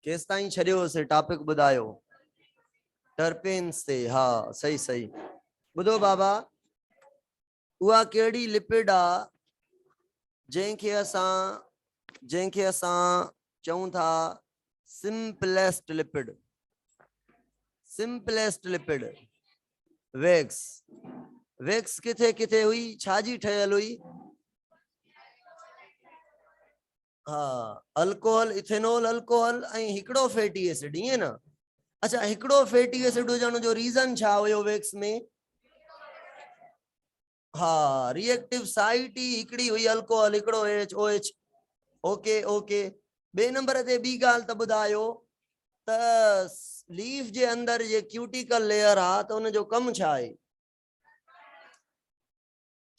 Case ताईं छॾियोसीं topic ॿुधायो terpenes ते। हाँ सही सही। ॿुधो बाबा, उहा कहिड़ी लिपिड आ जंहिंखे असां चऊं था simplest lipid. Simplest lipid wax. Wax किथे किथे हुई, छाजी ठहियल हुई? हाँ, अल्कोहल, इथेनॉल अल्कोहल ऐं हिकिड़ो फैटी एसिड, ईअं न? अच्छा, हिकिड़ो फैटी एसिड हुजण जो रीज़न छा हुयो वैक्स में? हाँ, रिएक्टिव साइट ही हिकिड़ी हुई, अल्कोहल हिकिड़ो OH। Okay okay. बे नंबर ते ॿी ॻाल्हि त ॿुधायो त लीफ जे अंदर जे क्यूटिकल लेयर आ त उन जो कम छा आहे?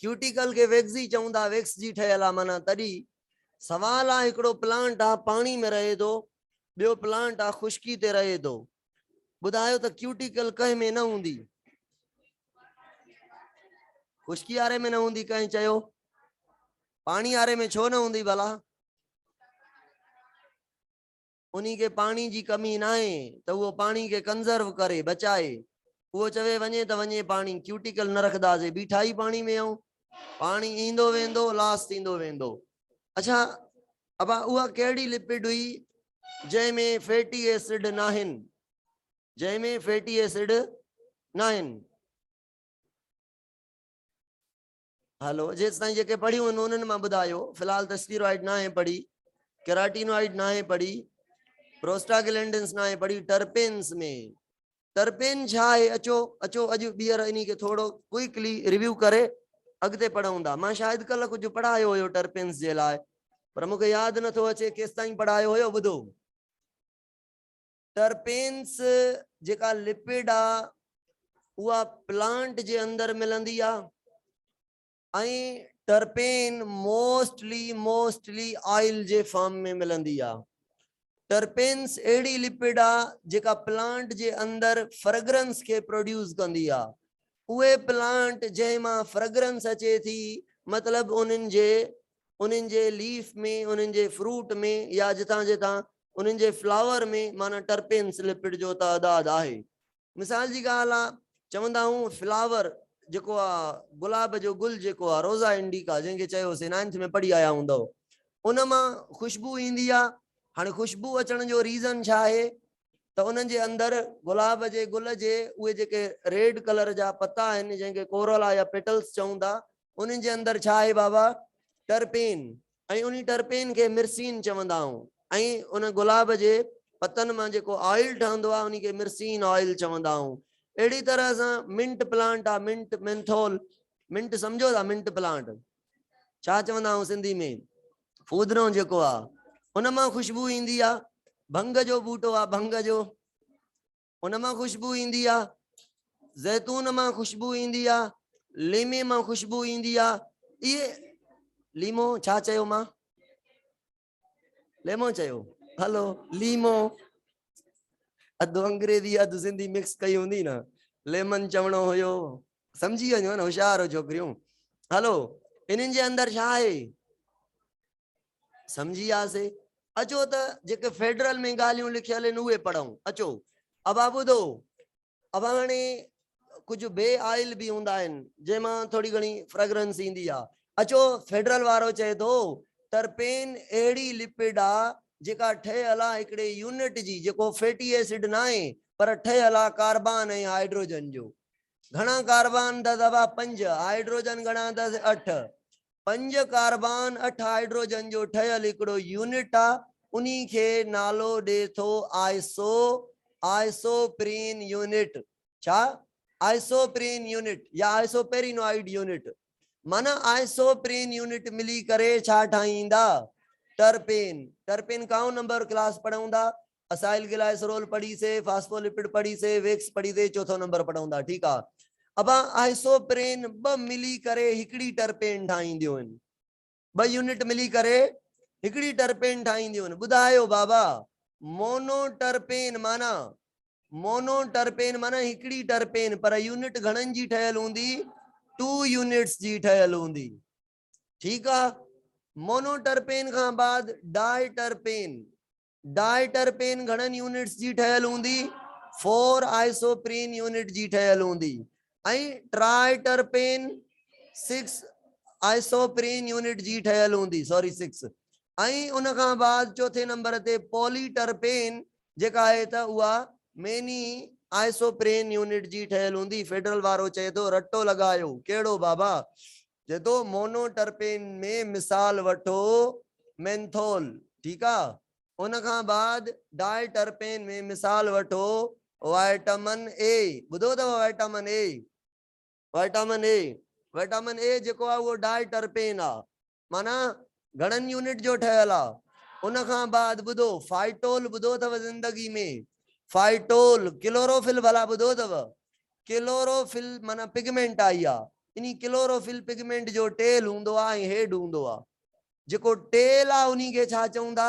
क्यूटिकल के वैक्स ही चवंदा, वैक्स जी ठहियल आ माना। तॾहिं सवाल आ, हिकिड़ो प्लांट आ पानी में रहे थो, ॿियो प्लांट आ खुश्की ते रहे थो। ॿुधायो त क्यूटिकल कंहिं में न हूंदी? खुश्की वारे में न हूंदी, कंहिं चयो? पानी वारे में छो न हूंदी भला? उन्हीं के पानी जी कमी ना है तो वो पानी के कंजर्व करे, बचाए। वो चवे वने तो वने पानी, क्यूटिकल न रखदासे, बीठा ही पानी में आऊं, पानी ईंदो वेंदो, लास्ट ईंदो वेंदो। अच्छा, अब उहा केड़ी लिपिड हुई जंहिंमें फैटी एसिड नाहिन? जंहिंमें फैटी एसिड नाहिन। हेलो, जेस ताईं जेके पढ़ियूं आहिनि उन्हनि मां ॿुधायो। फिलहाल त स्टीरॉइड ना है पढ़ी, केराटिनॉइड ना है पढ़ी, प्रोस्टाग्लैंडिन्स ना है पढ़ी। टर्पेन्स में टर्पेन छा है? अचो अचो अॼु ॿीहर इन खे थोरो क्विकली रिव्यू करे अॻिते पढ़ूं था। मां शायदि कल्ह कुझु पढ़ायो हुयो टर्पेन्स जे लाइ, पर मूंखे यादि नथो अचे केसि ताईं पढ़ायो हुयो। ॿुधो, टर्पेन्स जेका लिपिड आ उहा प्लांट जे अंदर मिलंदी आ ऐं टर्पेन मोस्टली ऑयल जे फॉर्म में मिलंदी आ। टर्पेन्स एड़ी लिपिड आ जेका प्लांट जे अंदर फ्रेग्रेंस के प्रोड्यूस कंदी आ। उहे प्लांट जंहिंमां फ्रेग्रेंस अचे थी, मतलब उन्हनि जे लीफ में, उन्हनि जे फ्रूट में, या जितां जितां उन्हनि जे फ्लावर में माना टर्पेन्स लिपिड जो तादाद आहे। मिसाल जी ॻाल्हि आ, चवंदा हूं फ्लावर जेको आ, गुलाब जो गुल जेको आ, रोज़ा इंडिका जंहिंखे चयोसीं 9th में पढ़ी आया हूंदव, उन मां खुशबू ईंदी आ। हाणे खुशबू अचण जो रीज़न छा आहे? त उन्हनि जे अंदर गुलाब जे गुल जे उहे जेके रेड कलर जा पत्ता आहिनि, जंहिंखे कोरोला या पेटल्स चऊं था, उन्हनि जे अंदर छा आहे बाबा? टर्पेन। ऐं उन टर्पेन खे मिर्सीन चवंदा आहियूं। ऐं उन गुलाब जे पतन मां जेको ऑयल ठहंदो आहे उन खे मिर्सीन ऑयल चवंदा आहियूं। अहिड़ी तरह सां मिंट प्लांट आहे, मिंट मेंथोल, मिंट सम्झो था? मिंट प्लांट छा चवंदा आहियूं सिंधी में? फूदनो जेको आहे, उन मां खुशबू ईंदी आहे। भंग जो बूटो आहे, भंग जो, उन मां खुशबू ईंदी आहे। ज़ैतून मां खुशबू ईंदी आहे, लीमे मां खुशबू ईंदी आहे। इहे लीमो छा चयो मां? लेमो चयो? हलो, लीमो अधु अंग्रेजी अधु सिंधी मिक्स कई हूंदी न, लेमन चवणो हुयो। समझी वञो न, होशियार हो छोकिरियूं। हलो, इन्हनि जे अंदर छा आहे? समझी वियासीं। अचो त जेके फेडरल में ॻाल्हियूं लिखियल आहिनि उहे पढ़ूं। अचो, अब ॿुधो, अब हाणे कुझु बे ऑयल बि हूंदा आहिनि जंहिंमां थोरी घणी फ्रेग्रेंस ईंदी आहे। अचो, फेडरल वारो चए थो टर्पेन अहिड़ी लिपिड आहे जेका ठहियल आहे हिकिड़े यूनिट जी, जेको फैटी एसिड न आहे पर ठहियल आहे कार्बन ऐं हाइड्रोजन जो। घणा कार्बन अथसि बाबा? 5। हाइड्रोजन घणा अथसि? 8। 5 कार्बन 8 हाइड्रोजन जो ठहियल हिकिड़ो यूनिट आहे। उन्ही खे नालो ॾे थो आइसोप्रीन यूनिट। छा? आइसोप्रीन यूनिट या आइसोपेरिनॉइड यूनिट। माना आइसोप्रीन यूनिट मिली करे छा ठाहींदा? टर्पेन। टर्पेन काउं नंबर क्लास पढ़ूं था? असाइल ग्लाइसरोल पढ़ी से, फास्फोलिपिड पढ़ी से, वेक्स पढ़ी से, चौथो नंबर पढ़ूं था। ठीक है। अब आइसोप्रेन 2 मिली करे हिकिड़ी टर्पेन ठाहींदियूं आहिनि। 2 यूनिट मिली करे हिकिड़ी टर्पेन ठाहींदियूं आहिनि। ॿुधायो बाबा, मोनोटर्पेन माना? मोनोटर्पेन माना हिकिड़ी टर्पेन, पर यूनिट घणनि जी ठहियल हूंदी? 2 यूनिट्स जी ठहियल हूंदी। ठीक आहे। मोनोटर्पेन खां बाद डाइटर्पेन। डाइटर्पेन घणनि यूनिट्स जी ठहियल हूंदी? 4 आइसोप्रीन यूनिट जी ठहियल हूंदी। ऐं ट्राइटर्पेन 6 आइसोप्रीन यूनिट जी ठहियल हूंदी, सॉरी 6। ऐं उन खां बाद चौथे नंबर ते पॉलीटर्पेन जेका आहे त उहा मेनी आइसोप्रीन यूनिट जी ठहियल हूंदी। फेडरल वारो चए थो रटो लॻायो, कहिड़ो बाबा? जे तो मोनोटर्पेन में मिसाल वठो मेंथोल, ठीक आहे। उन खां बाद डाइटर्पेन में मिसाल वठो विटामिन ए। ॿुधो अथव vitamin A? Vitamin A, vitamin A जेको आहे उहो डाइटर्पेन आहे, माना घणनि यूनिट जो ठहियल आहे। उन खां बाद ॿुधो फाइटोल, ॿुधो अथव ज़िंदगी में? फाइटोल। क्लोरोफिल भला ॿुधो अथव? क्लोरोफिल माना पिगमेंट आई आहे। इन क्लोरोफिल पिगमेंट जो टेल हूंदो आहे ऐं हेड हूंदो आहे। जेको टेल आहे उन्ही खे छा चवंदा?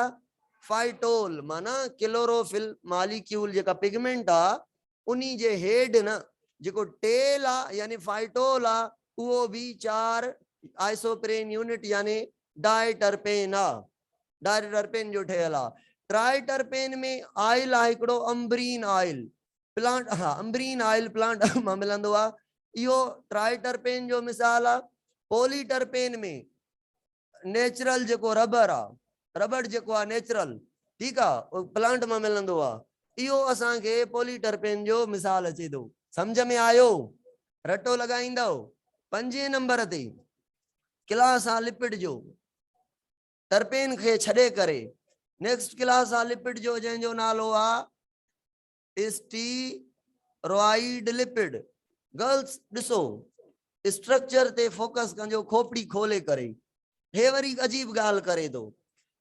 फाइटोल। माना क्लोरोफिल मॉलिक्यूल जेका पिगमेंट आहे उन्ही जे हेड न, जेको टेल आहे यानी फाइटोल आहे, उहो भी 4 आइसोप्रीन यूनिट यानी डाइटर्पेन आहे। डाइटर्पेन जो ठहियल आहे। ट्राइटर्पेन में ऑयल आहे हिकिड़ो अम्बरीन ऑयल, प्लांट, हाँ अम्बरीन ऑयल प्लांट मां मिलंदो आहे। इहो ट्राइटर्पेन जो मिसाल आहे। पॉलीटर्पेन में नेचुरल जेको रबर आहे, रबर जेको आहे नेचुरल, ठीकु आहे, उहो प्लांट मां मिलंदो आहे। इहो असांखे पॉलीटर्पेन जो मिसाल अचे थो। सम्झ में आयो? रटो लॻाईंदव। 5 नंबर ते क्लास आहे लिपिड जो, टर्पेन खे छॾे करे नेक्स्ट क्लास आहे लिपिड जो, जंहिंजो नालो आहे स्टीरॉइड लिपिड। गर्ल्स ॾिसो स्ट्रक्चर ते फोकस कजो, खोपड़ी खोले करे। हे वरी अजीब ॻाल्हि करे थो,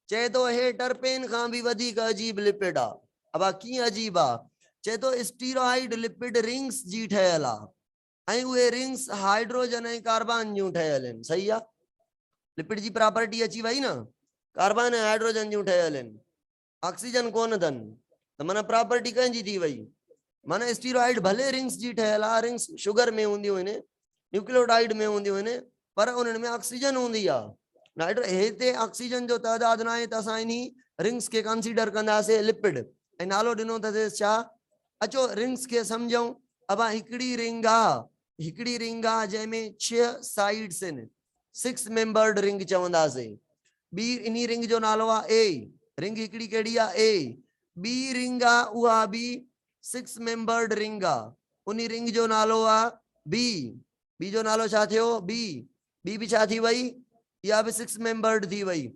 चए थो हे टर्पेन खां भी वधीक अजीब लिपिड आहे। अब कीअं अजीब आहे? चए थो स्टीरॉइड लिपिड रिंग्स जी ठहियल आहे ऐं उहे रिंग्स हाइड्रोजन ऐं कार्बन जूं ठहियल आहिनि। सही आहे, लिपिड जी प्रॉपर्टी अची वई न, कार्बन ऐं हाइड्रोजन जूं ठहियल आहिनि, ऑक्सीजन कोन अथनि, त माना प्रॉपर्टी कंहिंजी थी वई? माना स्टीरॉइड भले रिंग्स जी ठहियल आहे, रिंग्स शुगर में हूंदियूं आहिनि, न्यूक्लियोटाइड में हूंदियूं आहिनि, पर उन्हनि में ऑक्सीजन हूंदी आहे। हिते ऑक्सीजन जो तइदाद न आहे, त असां इन्ही रिंग्स के कंसीडर कंदासीं लिपिड, ऐं नालो ॾिनो अथसि छा? अचो रिंग्स के समझूं। अब हिकिड़ी रिंग आहे, हिकिड़ी रिंग आहे जंहिंमें 6 साइड्स आहिनि, 6 मेंबर्ड रिंग चवंदासीं। बी इन्ही रिंग जो नालो आहे ए। रिंग हिकिड़ी कहिड़ी आहे? ए। बी रिंग आहे, उहा बि 6 मेंबर्ड रिंग आहे, उन रिंग जो नालो आहे बी। बी जो नालो छा थियो? बी। बी भी छा थी वई? इहा भी 6 मेंबर्ड थी वई।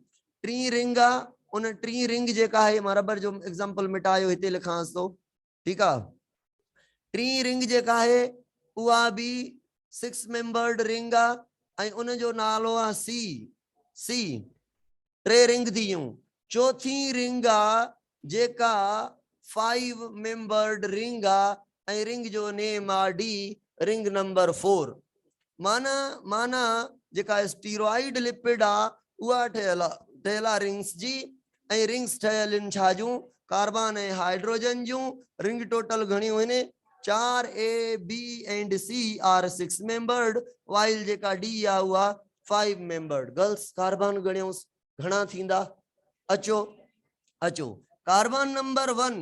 3 रिंग आहे, उन 3 रिंग जेका आहे, मां रबर जो एग्जांपल मिटायो, हिते लिखांसि थो, ठीकु आहे। 3 रिंग जेका आहे उहा भी 6 मेंबर्ड रिंग आहे ऐं उन जो नालो आहे सी। सी 3 रिंग थी वियूं। चौथी रिंग आहे जेका 5 मेंबर्ड रिंग आहे ऐं रिंग जो नेम आहे डी, रिंग नंबर 4। माना माना जेका स्टीरॉइड लिपिड आहे उहा ठहियल आहे रिंग्स जी, ऐं रिंग्स ठहियल आहिनि छा जूं? कार्बन ऐं हाइड्रोजन जूं। रिंग टोटल घणियूं आहिनि? 4 A B and C are 6 membered, while जेका डी आहे उहा 5 मेंबर्ड। गर्ल्स कार्बन गणियोस घणा थींदा? अचो अचो, कार्बन नंबर 1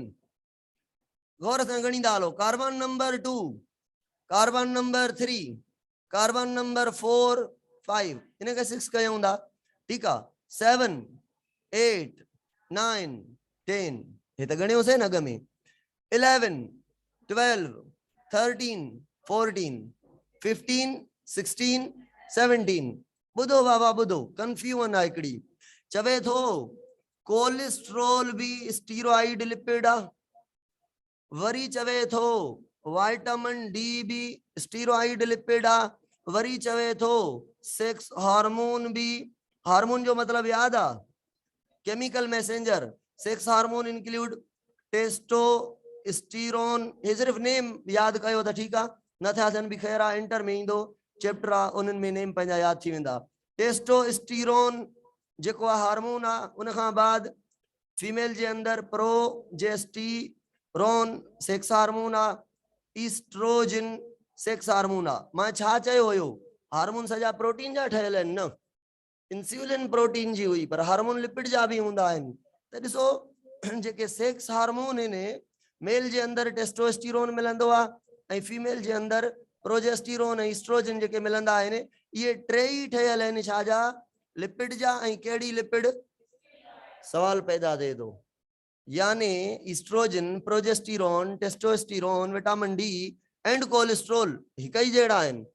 गौर सां गणींदा hello. Carbon number 2, carbon number 3, carbon number 4 5, इनके 6 कयूं था, ठीक है। 7 8 9 10, ये तो गणियोसीं न अॻ में। 11 12 13 14 15 16 17। ॿुधो बाबा ॿुधो, कंफ्यूजन आहे हिकिड़ी। चवे थो कोलेस्ट्रॉल भी स्टीरॉइड लिपिड आहे, वरी चवे थो विटामिन डी भी स्टीरॉइड लिपिड आहे, वरी चवे थो सेक्स हार्मोन भी, हार्मोन जो मतलब याद आहे? Chemical messenger. Sex hormone include testosterone, ये सिर्फ नेम याद कयो त ठीक आहे, नथा थियनि भी ख़ैर आहे, इंटर में ईंदो चैप्टर आहे, उन्हनि में नेम पंहिंजा याद थी वेंदा। टेस्टोस्टेरोन जेको आहे हार्मोन आहे, उन खां बाद फीमेल जे अंदर प्रोजेस्टेरोन सेक्स हार्मोन आहे, ईस्ट्रोजन सेक्स हार्मोन आहे। मां छा चयो हुयो? हार्मोन सॼा प्रोटीन जा ठहियल आहिनि न, इंसुलिन प्रोटीन जी हुई, पर हार्मोन लिपिड जा भी हूंदा आहिनि। त ॾिसो जेके सेक्स हार्मोन आहिनि, मेल जे अंदरि टेस्टोस्टेरोन मिलंदो आहे ऐं फीमेल जे अंदरि प्रोजेस्टेरोन ऐं ईस्ट्रोजन जेके मिलंदा आहिनि, इहे टे ई ठहियल आहिनि छाजा? लिपिड जा। ऐं कहिड़ी लिपिड? सवाल पैदा थिए थो, यानी estrogen, progesterone, testosterone, vitamin D and cholesterol हिक ई जहिड़ा आहिनि,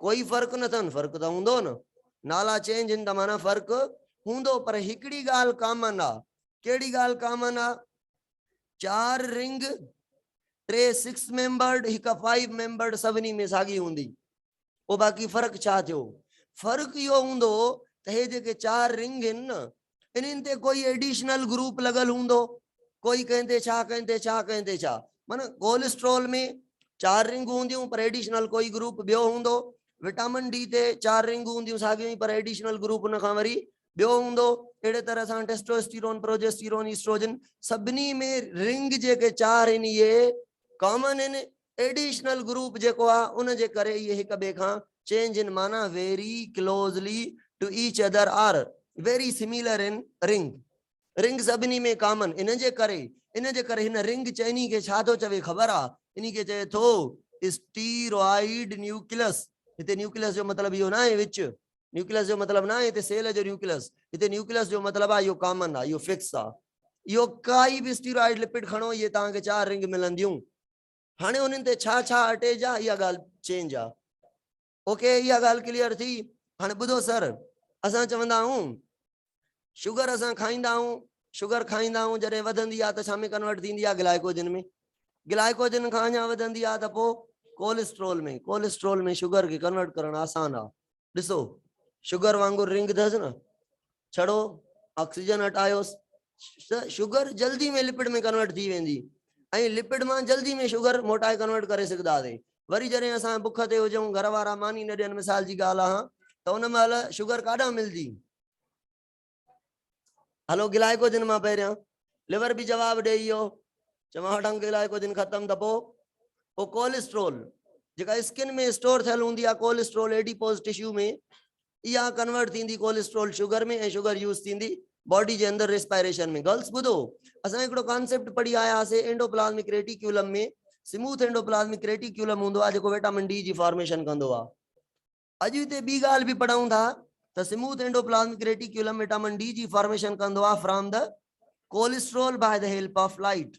कोई फर्क न अथनि। फर्क त हूंदो न, नाला चेंज आहिनि त माना फर्क हूंदो, पर हिकिड़ी ॻाल्हि कॉमन आहे। कहिड़ी ॻाल्हि कॉमन आहे? 4 रिंग, 3 6 मेंबर्ड, हिक 5 मेंबर्ड, सभिनी में साॻी हूंदी। पोइ बाक़ी फर्क छा थियो? फर्क इहो हूंदो त हे जेके 4 रिंग आहिनि न, इन्हनि ते कोई एडिशनल ग्रुप लॻल हूंदो, कोई कंहिंते छा, कंहिंते छा, कंहिंते छा। माना कोलेस्ट्रॉल में 4 रिंगूं हूंदियूं, पर एडिशनल कोई ग्रुप ॿियो हूंदो। विटामिन डी ते 4 रिंगूं हूंदियूं साॻियूं, पर एडिशनल ग्रुप उन खां वरी ॿियो हूंदो। अहिड़े तरह सां टेस्टोस्टेरोन, प्रोजेस्टेरोन, ईस्ट्रोजन, सभिनी में रिंग जेके 4 आहिनि इहे कॉमन आहिनि। एडिशनल ग्रुप जेको आहे उन जे करे इहे हिक ॿिए खां चेंज आहिनि, माना very closely to each other are very similar in ring. Ring सभिनी में कॉमन। इन जे करे हिन रिंग चइनी खे छा थो चवे ख़बर आहे? इन खे चए थो स्टीरॉइड न्यूक्लियस। हिते न्यूक्लियस जो मतलब इहो न आहे विच, न्यूक्लियस जो मतलब न आहे हिते सेल जो न्यूक्लियस। हिते न्यूक्लियस जो मतलब आहे इहो कॉमन आहे, इहो फिक्स आहे। इहो काई बि स्टीरॉइड लिपिड खणो, इहे तव्हांखे 4 रिंग मिलंदियूं। हाणे उन्हनि ते छा छा अटैच आहे, इहा ॻाल्हि चेंज आहे। ओके, इहा ॻाल्हि क्लियर थी। हाणे ॿुधो सर, असां चवंदा आहियूं शुगर असां खाईंदा आहियूं, शुगर खाईंदा आहियूं, जॾहिं वधंदी आहे त छा में कन्वर्ट थींदी आहे? ग्लाइकोजन में। ग्लाइकोजन खां अञा वधंदी आहे त पोइ कोलेस्ट्रॉल में। कोलेस्ट्रॉल में शुगर खे कन्वर्ट करणु आसान आहे। ॾिसो, शुगर वांगुरु रिंग अथसि न, छड़ो ऑक्सीजन हटायोसि, शुगर जल्दी में लिपिड में कन्वर्ट थी वेंदी, ऐं लिपिड मां जल्दी में शुगर मोटाए कन्वर्ट करे सघंदासीं। वरी जॾहिं असां बुख ते हुजूं, घर वारा मानी न ॾियनि, मिसाल जी ॻाल्हि आहे, त उन महिल शुगर काॾां मिलंदी? हलो ग्लाइकोजन मां पहिरियां। लिवर बि जवाब ॾेई वियो, चवां वठां ग्लाइकोजन ख़तम त पोइ कोलेस्ट्रॉल जेका स्किन में स्टोर थियल हूंदी आहे, कोलेस्ट्रॉल एडिपोज टिश्यू में, इहा कन्वर्ट थींदी कोलेस्ट्रॉल शुगर में, ऐं शुगर यूज़ थींदी बॉडी जे अंदरि रेस्पायरेशन में। गर्ल्स ॿुधो, असां हिकिड़ो कॉन्सेप्ट पढ़ी आयासीं, एंडोप्लाज्मिक रेटिक्यूलम में स्मूथ एंडोप्लाज्मिक रेटिक्यूलम हूंदो आहे जेको विटामिन डी जी फॉर्मेशन कंदो आहे। अॼु हिते ॿी ॻाल्हि बि पढ़ूं था त smooth endoplasmic reticulum vitamin D जी फॉर्मेशन कंदो आहे from the cholesterol by the help of light.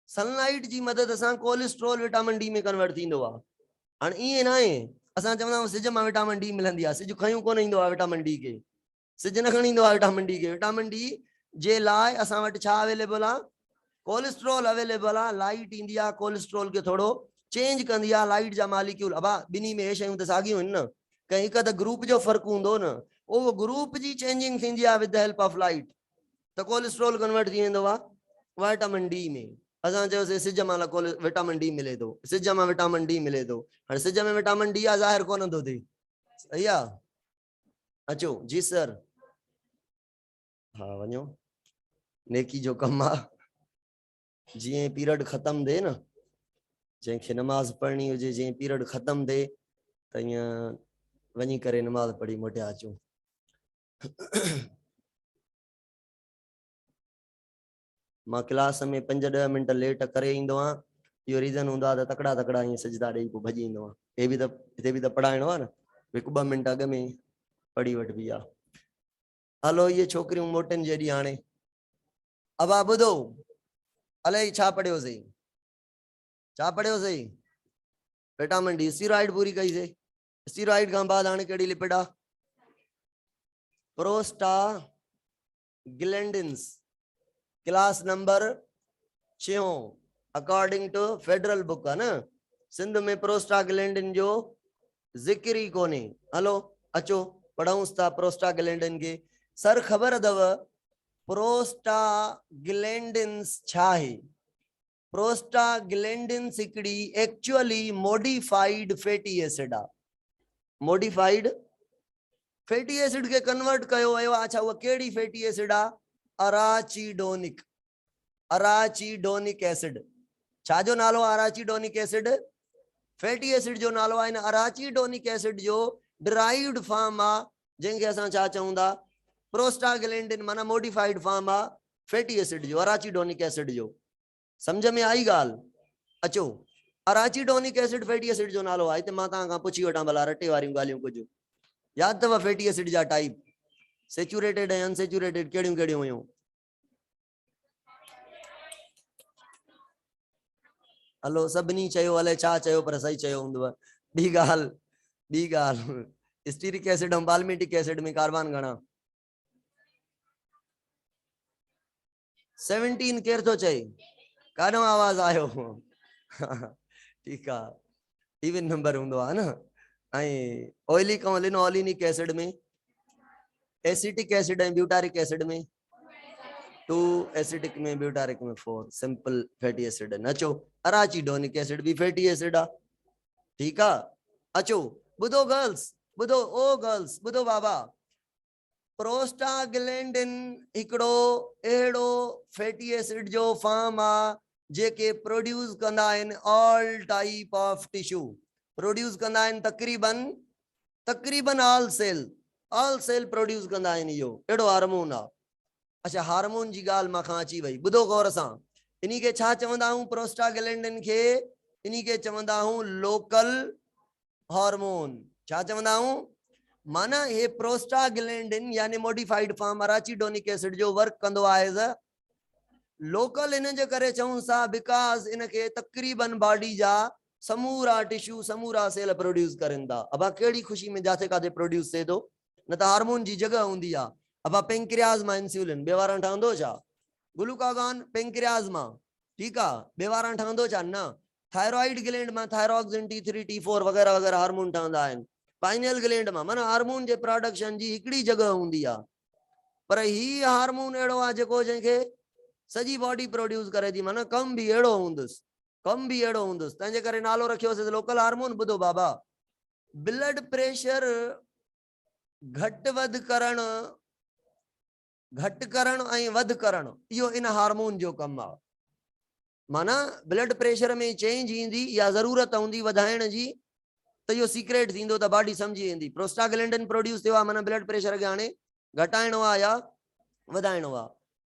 Sunlight जी मदद सां कोलेस्ट्रॉल विटामिन डी में कन्वर्ट थींदो आहे। हाणे ईअं न आहे, असां चवंदा आहियूं सिज मां विटामिन डी मिलंदी आहे, सिज खयूं कोन ईंदो आहे विटामिन डी खे, सिज न खणी ईंदो आहे विटामिन डी खे। विटामिन डी जे लाइ असां वटि छा अवेलेबल आहे? कोलेस्ट्रॉल अवेलेबल आहे। लाइट ईंदी आहे, कोलेस्ट्रॉल खे थोरो चेंज कंदी आहे। लाइट जा मालिक्यूल, अबा ॿिन्ही में हे शयूं त साॻियूं आहिनि न, कंहिं हिक त ग्रुप जो फ़र्क़ु हूंदो न, उहो ग्रुप जी चेंजिंग थींदी आहे with the help of light, त कोलेस्ट्रॉल कन्वर्ट थी वेंदो आहे विटामिन डी में। असां चयोसीं सिज मां विटामिन डी मिले थो, सिज मां विटामिन डी मिले थो। हाणे सिज में विटामिन डी आहे, ज़ाहिर कोन थो थिए, सही आहे? अचो जी सर, हा वञो, नेकी जो कमु आहे। जीअं पीरियड ख़तम थिए न, जंहिंखे नमाज़ पढ़णी हुजे, जीअं पीरियड ख़तम थिए त ईअं वञी करे नमाज़ पढ़ी मोटिया अचूं। मां क्लास में 5-10 मिंट लेट करे ईंदो आहियां, इहो रीज़न हूंदो आहे त तकड़ा तकड़ा ईअं सजदा ॾेई पोइ भॼी ईंदो आहियां। हिते बि त पढ़ाइणो आहे न, 1-2 मिंट अॻु में पढ़ी वठबी आहे। हलो, इहे छोकिरियूं मोटनि जहिड़ी हाणे अब ॿुधो, अलाए छा पढ़ियोसीं, विटामिन डी, स्टीरॉइड पूरी कईसीं। स्टीरॉइड खां बाद हाणे कहिड़ी लिपिड आहे? Prostaglandins, class number 6 according to federal book आहे न। सिंध में प्रोस्टाग्लैंडिन जो ज़िक्र ही कोन्हे। हलो अचो पढ़ूंसि था प्रोस्टाग्लैंडिन के। सर ख़बर अथव प्रोस्टाग्लैंडिन्स छा आहे? प्रोस्टाग्लैंडिन्स हिकिड़ी एक्चुअली मॉडिफाइड फैटी एसिड आहे। मॉडिफाइड फैटी एसिड के कन्वर्ट कयो वियो आहे। अच्छा, उहा कहिड़ी फैटी एसिड आहे? अराचिडोनिक, अराचिडोनिक एसिड। छा जो नालो आहे अराचिडोनिक एसिड? फैटी एसिड जो नालो आहे। अराचिडोनिक एसिड जो डिराइव्ड फॉर्म आहे जंहिंखे असां छा चऊं था प्रोस्टाग्लैंडिन माना मॉडिफाइड फॉर्म आहे फैटी एसिड जो, अराचिडोनिक एसिड जो। समझ में आई ॻाल्हि? अचो, अराचिडोनिक एसिड फैटी एसिड जो नालो आहे। हिते मां तव्हां खां पुछी वठां भला रटे वारियूं ॻाल्हियूं कुझु यादि अथव? फैटी एसिड जा टाइप सेचुरेटेड ऐं अनसेचुरेटेड कहिड़ियूं कहिड़ियूं हुयूं? हलो सभिनी चयो, हले छा चयो पर सही चयो हूंदव। ॿी ॻाल्हि स्टीरिक एसिड ऐं पाल्मिटिक एसिड में कार्बन घणा? 17 केर थो चए? काॾों आवाज़ आयो? ठीकु आहे, इवन नंबर हूंदो आहे न। ऐं ऑयलिक ऐं लिनोलिनिक एसिड में, एसिटिक एसिड ऐं ब्यूटारिक एसिड में 2, एसिडिक में ब्यूटारिक में 4, सिंपल फैटी एसिड। अचो, अराचिडोनिक एसिड भी फैटी एसिड आहे। ठीकु आहे, अचो ॿुधो गर्ल्स, ॿुधो ओ गर्ल्स, ॿुधो बाबा। प्रोस्टाग्लैंडिन हिकिड़ो अहिड़ो फैटी एसिड जो फॉर्म आहे जेके प्रोड्यूस कंदा आहिनि all type of tissue, produce कंदा आहिनि तक़रीबन ऑल सेल प्रोड्यूस कंदा आहिनि। इहो अहिड़ो हार्मोन आहे। अच्छा, हार्मोन जी ॻाल्हि मां खां अची वई, ॿुधो गौर सां। इन्ही खे छा चवंदा आहियूं? प्रोस्टाग्लैंडिन खे इन्ही खे चवंदा आहियूं लोकल हार्मोन। छा चवंदा आहियूं? माना हे प्रोस्टाग्लैंडिन यानी मॉडिफाइड फॉर्म अराचिडोनिक एसिड जो वर्क कंदो आहे एज अ लोकल। इन जे करे चऊं सा बिकॉज इनके तकरीबन बॉडी जा समूरा टिश्यू समूरा सेल प्रोड्यूस करनि था। अब केड़ी खुशी में जाते काथे प्रोड्यूस थे तो, न त हार्मोन जी जगह हुंदी आ। अब पेंक्रियाज में इंसुलिन बेवारण ठहंदो छा? ग्लूकागॉन पेंक्रियाज में, ठीक आ, बेवारण ठहंदो छा? न। थायराइड ग्लैंड में थायरॉक्सिन T3 T4 वगैरह वगैरह हार्मोन ठहंदा आहिनि। पाइनियल ग्लैंड में माना हार्मोन जे प्रोडक्शन जी हिकड़ी जगह हुंदी आ। पर ही हार्मोन एड़ो आ जेको जंहिंखे सजी बॉडी प्रोड्यूस करे थी, माना कम भी एड़ो हुंदुस, तंहिंजे करे नालो रखियोसीं लोकल हार्मोन। ॿुधो बाबा, ब्लड प्रेशर घट वध करण ऐं वध करण इहो इन हार्मोन जो कम आहे। माना ब्लड प्रेशर में चेंज ईंदी या जरूरत हूंदी वधाइण जी त इहो सीक्रेट थींदो त बॉडी समझी वेंदी प्रोस्टाग्लैंडिन प्रोड्यूस थियो आहे, माना ब्लड प्रेशर खे हाणे घटाइणो आहे या वधाइणो आहे।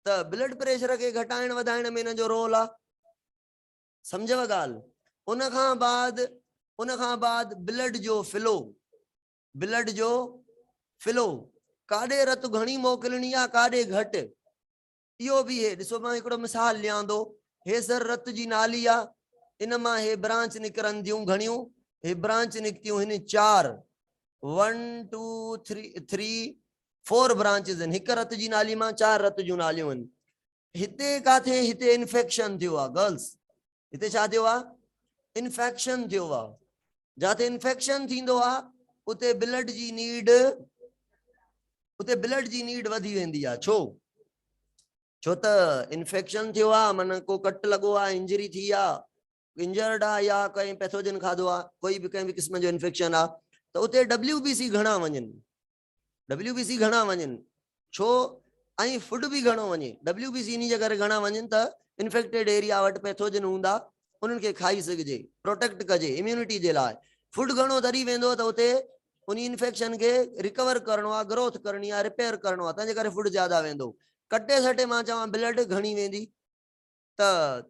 त ब्लड प्रेशर के घटाइण वधाइण में इन जो रोल आहे। समझव ॻाल्हि? उन खां बाद ब्लड जो फ्लो काॾे रत घणी मोकिलणी आहे काॾे घटि, इहो बि हे ॾिसो। मां हिकिड़ो मिसाल ॾियां थो। हे सर रत जी नाली आहे, इन मां हे ब्रांच निकिरनि थियूं घणियूं, हे ब्रांच निकितियूं हिन 4 1 2 3 4 ब्रांचेस आहिनि। हिकु रत जी नाली मां 4 रत जूं नालियूं आहिनि। हिते काथे हिते इन्फेक्शन थियो आहे गर्ल्स, हिते छा थियो आहे? इन्फेक्शन थियो आहे। जाते इन्फेक्शन थींदो आहे उते ब्लड जी नीड वधी वेंदी आहे। छो त इन्फेक्शन थियो आहे, माना को कट लॻो आहे, इंजरी थी आहे, इंजर्ड आहे या कंहिं पैथोजन खाधो आहे, कोई बि कंहिं बि क़िस्म जो इन्फेक्शन आहे, त उते WBC घणा वञनि, छो ऐं फूड बि घणो वञे। WBC इन जे करे घणा वञनि त इन्फेक्टेड एरिया वटि पैथोजन हूंदा, उन्हनि खे खाई सघिजे, प्रोटेक्ट कजे इम्यूनिटी जे लाइ। फूड घणो तरी वेंदो त उते उन इन्फेक्शन के रिकवर करणो आहे, ग्रोथ करणी आहे, रिपेयर करणो आहे, तंहिंजे करे फूड ज्यादा वेंदो। कटे सटे मां चवां ब्लड घणी वेंदी त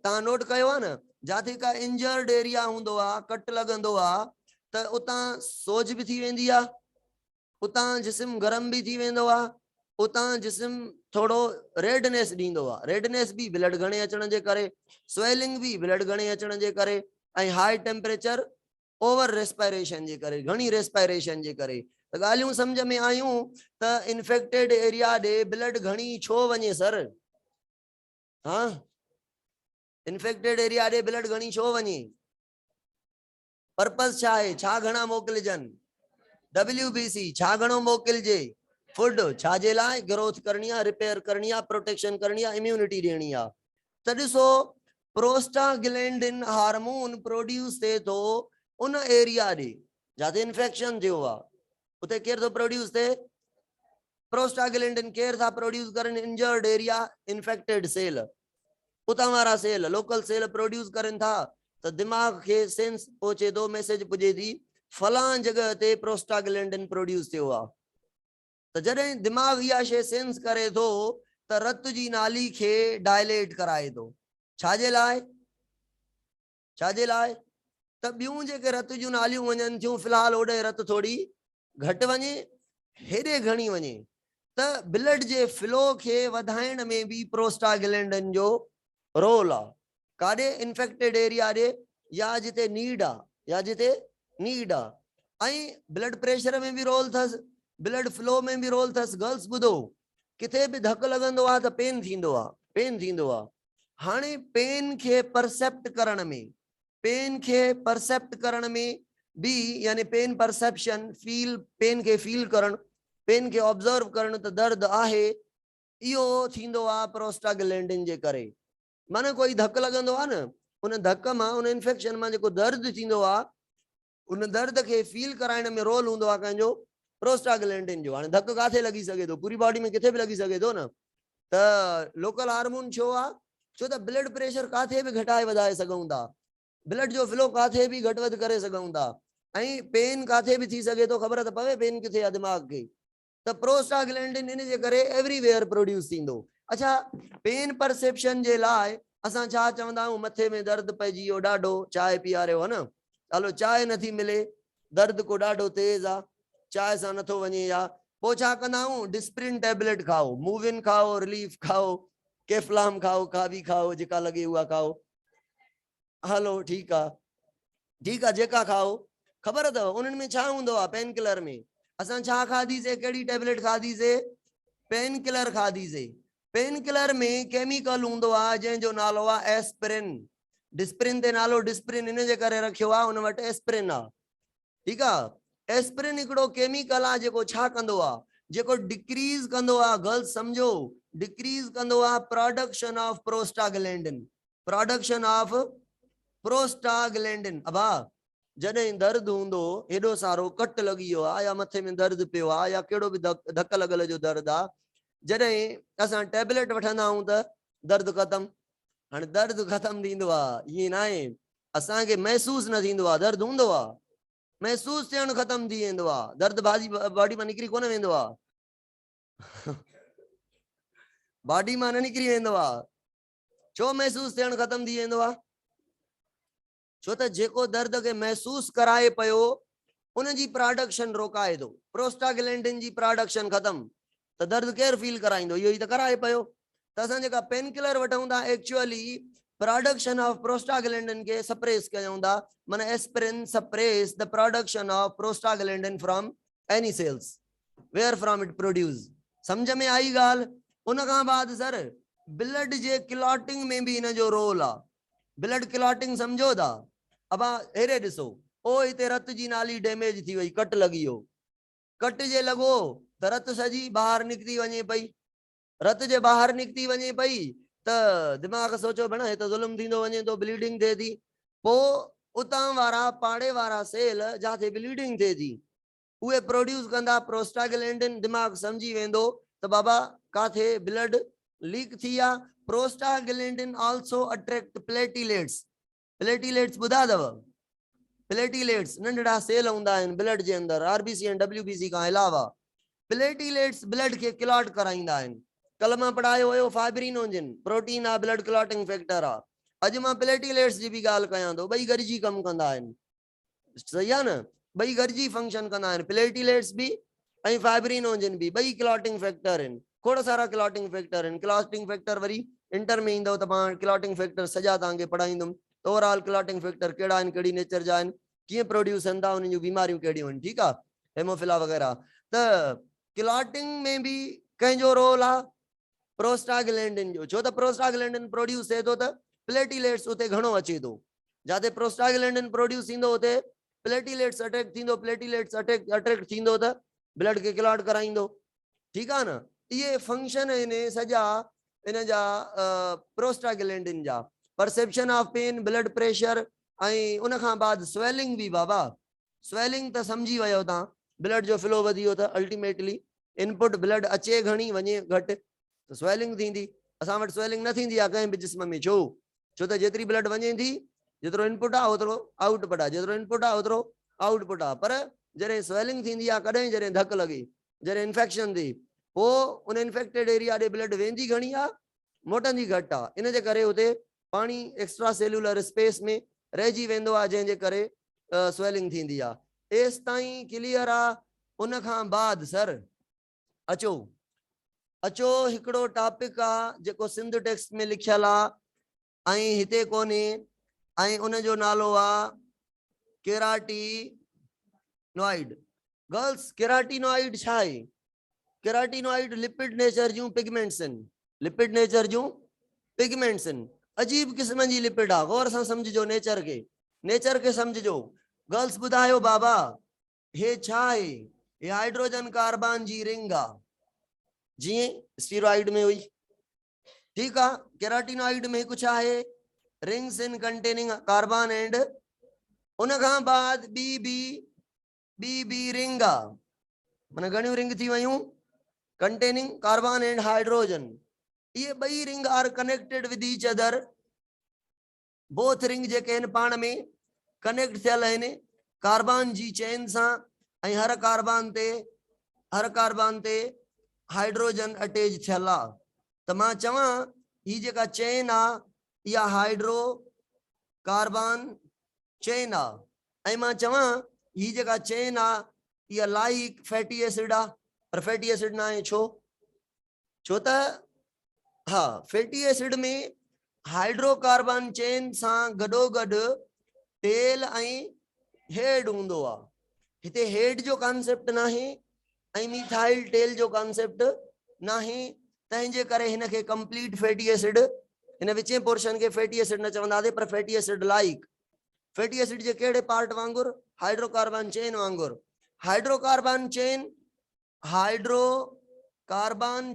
तव्हां नोट कयो आहे न, जाते का इंजर्ड एरिया हूंदो आहे, कट लॻंदो आहे त उतां सोज बि थी वेंदी आहे, उतां जिस्म गरम भी थी वेंदो आहे, उतां जिस्म थोड़ो रेडनेस ॾींदो आहे। रेडनेस भी ब्लड घणे अचण जे करे, स्वेलिंग भी ब्लड घणे अचण जे करे, ऐं हाई टेम्परेचर ओवर रेस्पायरेशन जे करे, घणी रेस्पायरेशन जे करे। त ॻाल्हियूं सम्झ में आयूं त इन्फेक्टेड एरिया ॾे ब्लड घणी छो वञे सर? हाँ, इन्फेक्टेड एरिया ॾे ब्लड घणी छो वञे? पर्पस छा आहे? छा घणा मोकिलजनि? WBC छा घणो मोकिलजे? फूड छाजे लाइ? ग्रोथ करणी आहे, रिपेयर करणी आहे, प्रोटेक्शन करणी आहे, इम्यूनिटी ॾियणी आहे। त ॾिसो प्रोस्टाग्लैंडिन हार्मोन प्रोड्यूस थिए थो उन एरिया ॾे जाते इन्फेक्शन थियो आहे, उते केर थो प्रोड्यूस थिए? प्रोस्टाग्लैंडिन केर था प्रोड्यूस करनि? इंजर्ड एरिया, इन्फेक्टेड सेल, उतां वारा सेल, लोकल सेल प्रोड्यूस करनि था। त दिमाग खे सेंस पहुचे थो, मैसेज पुजे थी फलां जगह ते प्रोस्टाग्लैंडिन प्रोड्यूस थियो आहे। त जॾहिं दिमाग़ इहा शइ सेंस करे थो त रत जी नाली खे डायलेट कराए थो। छाजे लाइ? छाजे लाइ? त ॿियूं जेके रत जूं नालियूं वञनि थियूं फ़िलहाल ओॾे रत थोरी घटि वञे, हेॾे घणी वञे, त ब्लड जे फ्लो खे वधाइण में बि प्रोस्टाग्लैंडिन जो रोल आहे। काॾे? इन्फेक्टेड एरिया ॾे या जिते नीड आहे, या जिते नीड आहे। ऐं ब्लड प्रेशर में बि रोल अथसि, ब्लड फ्लो में बि रोल अथसि। गर्ल्स ॿुधो, किथे बि धकु लॻंदो आहे त पेन थींदो आहे, पेन थींदो आहे। हाणे पेन खे परसेप्ट करण में, पेन खे परसेप्ट करण में भी, यानी पेन परसेप्शन, फील, पेन खे फील करण, पेन खे ऑब्जर्व करण त दर्द आहे, इहो थींदो आहे प्रोस्टाग्लैंडिन जे करे। माना कोई धकु लॻंदो आहे न, उन धक मां, उन इन्फेक्शन मां जेको दर्द थींदो आहे, उन दर्द खे फील कराइण में रोल हूंदो आहे कंहिंजो? प्रोस्टाग्लैंडिन जो। हाणे धकु काथे लॻी सघे थो? पूरी बॉडी में किथे बि लॻी सघे थो न। त लोकल हार्मोन छो आहे? छो त ब्लड प्रेशर काथे बि घटाए वधाए सघूं था, ब्लड जो फ्लो काथे बि घटि वधि करे सघूं था, ऐं पेन काथे बि थी सघे थो, ख़बर त पवे पेन किथे आहे दिमाग़ खे। त प्रोस्टाग्लैंडिन इन जे करे एवरीवेयर प्रोड्यूस थींदो। अच्छा, पेन परसेप्शन जे लाइ असां छा चवंदा आहियूं? मथे में दर्द पइजी वियो ॾाढो, चांहि पीआरियो, है न? हलो चांहि नथी मिले, दर्द को ॾाढो तेज आहे, चांहि सां नथो वञे, या पोइ छा कंदा आहियूं? डिस्प्रिन टेबलेट खाओ, मूविन खाओ, रिलीफ खाओ, केफ्लाम खाओ, का बि खाओ, जेका लॻे उहा खाओ। हलो ठीकु आहे, ठीकु आहे, जेका खाओ। ख़बर अथव उन्हनि में छा हूंदो आहे? पेन किलर में असां छा खाधीसीं? कहिड़ी टेबलेट खाधीसीं? पेन किलर खाधीसीं। पेन किलर में केमिकल हूंदो आहे जंहिंजो नालो आहे एस्पिरिन। डिस्प्रिन ते नालो डिस्प्रिन इन जे करे रखियो आहे, उन वटि एस्पिरिन आहे। ठीकु आहे? एस्पिरिन हिकिड़ो केमिकल आहे जेको छा कंदो आहे? जेको डिक्रीज कंदो आहे, गर्ल्स सम्झो, डिक्रीज कंदो आहे production of prostaglandin, production of prostaglandin. अबा जॾहिं दर्द हूंदो, हेॾो सारो कट लॻी वियो आहे, या मथे में दर्द पियो आहे, या कहिड़ो बि धक लॻल जो दर्द आहे, जॾहिं असां टेबलेट वठंदा आहियूं त दर्द ख़तम। हाणे दर्द ख़तम थींदो आहे, ईअं न आहे, असांखे महसूस न थींदो आहे, दर्द हूंदो आहे, महसूस थियणु ख़तम थी वेंदो आहे, दर्द बॉडी मां निकिरी कोन वेंदो आहे, बॉडी मां न निकिरी वेंदो आहे। छो महसूस थियणु ख़तम थी वेंदो आहे? छो त जेको दर्द खे महसूस कराए पियो उन जी प्रोडक्शन रोकाए थो, प्रोस्टाग्लैंडिन जी प्रोडक्शन ख़तम, त दर्द केरु फील कराईंदो? इहो ई त कराए पियो। त असां जेका पेन किलर वठूं था, एक्चुअली प्रोडक्शन ऑफ प्रोस्टाग्लैंडिन के सप्रेस कयूं था, माना aspirin suppress the production of prostaglandin from any cells where from it produce. समझ में आई ॻाल्हि? उन खां बाद सर ब्लड जे क्लॉटिंग में भी इन जो रोल आहे। ब्लड क्लॉटिंग समझो था? अब हेरे ॾिसो, ओ हिते रत जी नाली डैमेज थी वई, कट लगी हो, कट जे लगो त रत सजी बाहर निकती वञे पई, रत जे बाहर निकती वञे पई त दिमाग सोचो भेण हे त ज़ुल्म थींदो वञे तो, ब्लीडिंग थिए थी। पो उतां वारा पाड़े वारा सेल जाते ब्लीडिंग थिए थी उहे प्रोड्यूस कंदा प्रोस्टाग्लैंडिन। दिमाग समझी वेंदो त बाबा काथे ब्लड लीक थी आ। Prostaglandin also attract platelets. Platelets बुधा दव? प्लेटिलेट्स नंढड़ा सेल हुंदा आहिनि ब्लड जे अंदर, आरबीसी एंड डब्ल्यूबीसी का अलावा। प्लेटिलेट्स ब्लड के क्लॉट कराइंदा आहिनि। कल मां पढ़ायो हुयो फाइब्रिनोजिन प्रोटीन आ, ब्लड क्लॉटिंग फैक्टर आ। अॼु मां प्लेटिलेट्स जी भी ॻाल्हि कयां थो, ॿई गॾिजी कम कंदा आहिनि, सही आहे न? ॿई गॾिजी फंक्शन कंदा आहिनि, प्लेटिलेट्स भी ऐं फाइब्रिनोजिन भी, ॿई क्लॉटिंग फैक्टर आहिनि। खोड़ सारा क्लॉटिंग फैक्टर आहिनि। क्लॉटिंग फैक्टर वरी इंटर में ईंदव त मां क्लॉटिंग फैक्टर सॼा तव्हांखे पढ़ाईंदुमि। ओवरऑल क्लॉटिंग फैक्टर कहिड़ा आहिनि, कहिड़ी नेचर जा आहिनि, कीअं प्रोड्यूस थियनि था, उन्हनि जूं बीमारियूं कहिड़ियूं आहिनि, ठीकु आहे, हेमोफिला वग़ैरह। त क्लॉटिंग में भी कंहिंजो रोल आहे? प्रोस्टाग्लैंडिन जो। छो त प्रोस्टाग्लैंडिन प्रोड्यूस थिए थो त प्लेटिलेट्स उते घणो अचे थो, जाते प्रोस्टाग्लैंडिन प्रोड्यूस थींदो उते प्लेटिलेट्स अटैक थींदो, प्लेटिलेट्स अटैक थींदो त ब्लड के क्लॉट कराईंदो, ठीकु आहे न? इहे फंक्शन आहिनि सॼा इन जा प्रोस्टाग्लैंडिन जा। Perception of pain, blood pressure, ऐं उन खां बाद स्वेलिंग भी। बाबा स्वेलिंग त समझी वियो तव्हां, ब्लड जो फ्लो वधी वियो त अल्टीमेटली इनपुट ब्लड अचे घणी वञे घटि त स्वेलिंग थींदी। असां वटि स्वेलिंग न थींदी आहे कंहिं बि जिस्म में। छो? छो त जेतिरी ब्लड वञे थी, जेतिरो इनपुट आहे ओतिरो आउटपुट आहे, जेतिरो इनपुट आहे ओतिरो आउटपुट आहे। पर जॾहिं स्वेलिंग थींदी आहे कॾहिं? जॾहिं धक लॻे, जॾहिं इन्फेक्शन थी पोइ उन इन्फेक्टेड एरिया ॾे ब्लड वेंदी घणी आहे, मोटंदी घटि आहे। इन जे करे उते पाणी एक्स्ट्रा सेल्यूलर स्पेस में रहिजी वेंदो आहे, जंहिंजे करे स्वेलिंग थींदी आहे। एसि ताईं क्लियर आहे? उन खां बाद सर अचो अचो हिकिड़ो टॉपिक आहे जेको सिंध टेक्स्ट में लिखियल आहे ऐं हिते कोन्हे, ऐं उन जो नालो आहे केराटिनॉइड। गर्ल्स, केराटिनॉइड छा आहे? केराटिनॉइड लिपिड नेचर जूं पिगमेंट्स आहिनि, लिपिड नेचर जूं पिगमेंट्स आहिनि। अजीब क़िस्म जी लिपिड आहे, गौर सां सम्झिजो, नेचर खे सम्झिजो। गर्ल्स ॿुधायो बाबा हे छा आहे? हे हाइड्रोजन कार्बन जी रिंग आहे, जीअं स्टीरॉइड में हुई, ठीक है। केराटिनॉइड में कुछ है रिंग्स इन कंटेनिंग कार्बन एंड उन खां बाद बी रिंग मन घणियूं रिंग थी वयूं कंटेनिंग कार्बन एंड हाइड्रोजन। ये बई ring are connected with each other, both ring जेके आहिनि पाण में कनेक्ट थियल आहिनि कार्बन जी चेन सां, ऐं हर कार्बन ते हाइड्रोजन अटैच थियल आहे। त मां चवां ही जेका चेन आहे इहा हाइड्रो कार्बन चेन आहे, ऐं मां चवां ही जेका चेन आहे इहा लाइक फैटी एसिड आहे, पर फैटी एसिड ना आहे। छो त हाँ फैटी एसिड में हाइड्रोकार्बन चेन सां गॾोगॾु टेल ऐं हेड हूंदो आहे। हिते हेड जो कॉन्सेप्ट नाहे ऐं मिथाइल टेल जो कॉन्सेप्ट नाहे, तंहिंजे करे हिन खे कंप्लीट फैटी एसिड, हिन विचें पोर्शन के फैटी एसिड न चवंदासीं, पर fatty acid like. Fatty acid जे कहिड़े पार्ट वांगुरु? हाइड्रोकार्बन चेन वांगुरु। हाइड्रोकार्बन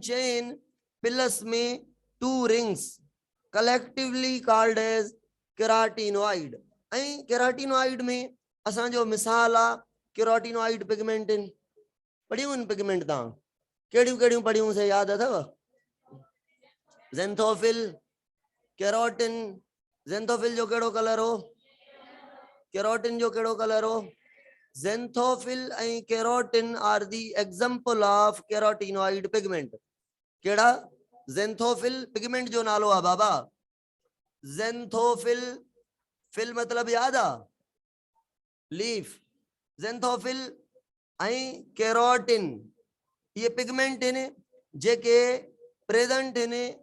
चेन प्लस में 2 rings collectively called as carotenoid. ऐं केराटिनॉइड में असांजो मिसाल आहे केराटिनॉइड पिगमेंटिन। पढ़ियूं आहिनि पिगमेंट तव्हां? कहिड़ियूं कहिड़ियूं पढ़ियूं से याद अथव? ज़ेंथोफिल, केरोटिन। ज़ेंथोफिल जो कहिड़ो कलर हो? केरोटिन जो कहिड़ो कलर हो? ज़ेंथोफिल ऐं carotene are the example of carotenoid pigment. केड़ा? ज़ेंथोफिल पिगमेंट जो नालो आहे बाबा ज़ेंथोफिल। फिल मतलब याद आ? लीफ। ज़ेंथोफिल ऐं केरोटिन ये पिगमेंट आहिनि जेके प्रेजेंट आहिनि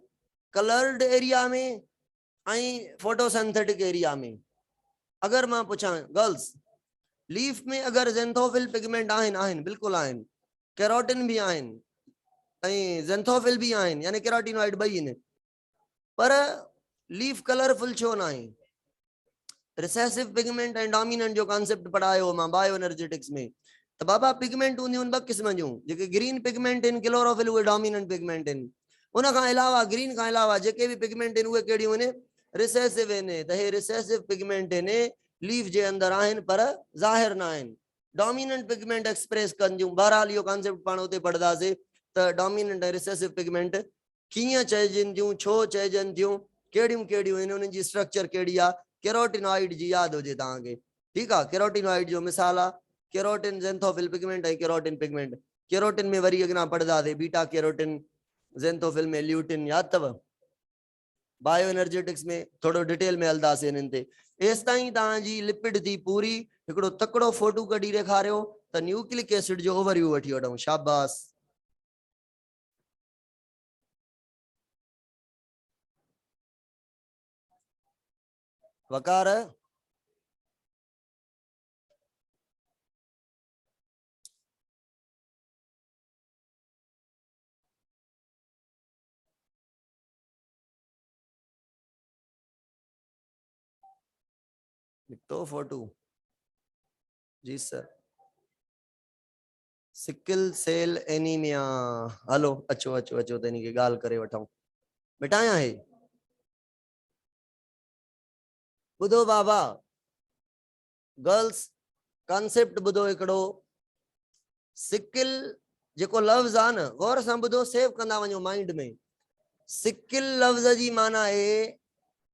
कलर्ड एरिया में ऐं फोटोसिंथेटिक एरिया में। अगर मां पुछां गर्ल्स, लीफ में अगर ज़ेंथोफिल पिगमेंट आहिनि बिल्कुल आहिनि, केरोटिन भी आहिनि ऐं ज़ेंथोफिल भी आहिनि, यानी केराटिनॉइड ॿई आहिनि, पर लीफ कलरफुल छो न आहे? रिसेसिव पिगमेंट एंड डोमिनेंट जो कॉन्सेप्ट पढ़ायो मां बायो एनर्जेटिक्स में। तो बाबा पिगमेंट हूंदियूं आहिनि ॿ क़िस्म जूं, जेके ग्रीन पिगमेंट आहिनि क्लोरोफिल उहे डोमिनेंट पिगमेंट आहिनि। उन खां अलावा ग्रीन खां अलावा जेके भी पिगमेंट आहिनि उहे कहिड़ियूं आहिनि? रिसेसिव आहिनि। त हे रिसेसिव पिगमेंट आहिनि, लीफ जे अंदर आहिनि पर ज़ाहिर न आहिनि। डोमिनेंट पिगमेंट एक्सप्रेस कंदियूं। बहरहाल इहो कॉन्सेप्ट पाण उते पढ़ंदासीं त डोमिनेंट ऐं रिसेसिव पिगमेंट कीअं चइजनि थियूं, छो चइजनि थियूं, कहिड़ियूं कहिड़ियूं आहिनि, उन्हनि जी स्ट्रक्चर कहिड़ी आहे। केरोटिनॉइड जी याद हुजे तव्हांखे, ठीक आहे। केरोटिनॉइड जो मिसाल आहे केरोटिन, ज़ेंथोफिल पिगमेंट ऐं केरोटिन पिगमेंट। केरोटिन में वरी अॻियां पढ़ंदासीं बीटा केरोटिन, ज़ेंथोफिल में ल्यूटिन, याद अथव? बायो एनर्जेटिक्स में थोड़ो डिटेल में हलंदासीं इन्हनि ते। एसि ताईं तव्हांजी लिपिड थी पूरी। हिकिड़ो तकड़ो फोटो कढी ॾेखारियो त न्यूक्लिक एसिड जो ओवरव्यू वठी वठूं। शाबाश। वकार तो फोटो जी sir. Sickle cell anaemia. Hello अचो अचो अचो त इनखे ॻाल्हि करे वठूं। मिटाया है ॿुधो बाबा गर्ल्स, कॉन्सेप्ट ॿुधो हिकिड़ो। सिकिल जेको लफ़्ज़ आहे न, गौर सां ॿुधो, सेव कंदा वञो माइंड में। सिकिल लफ़्ज़ जी माना आहे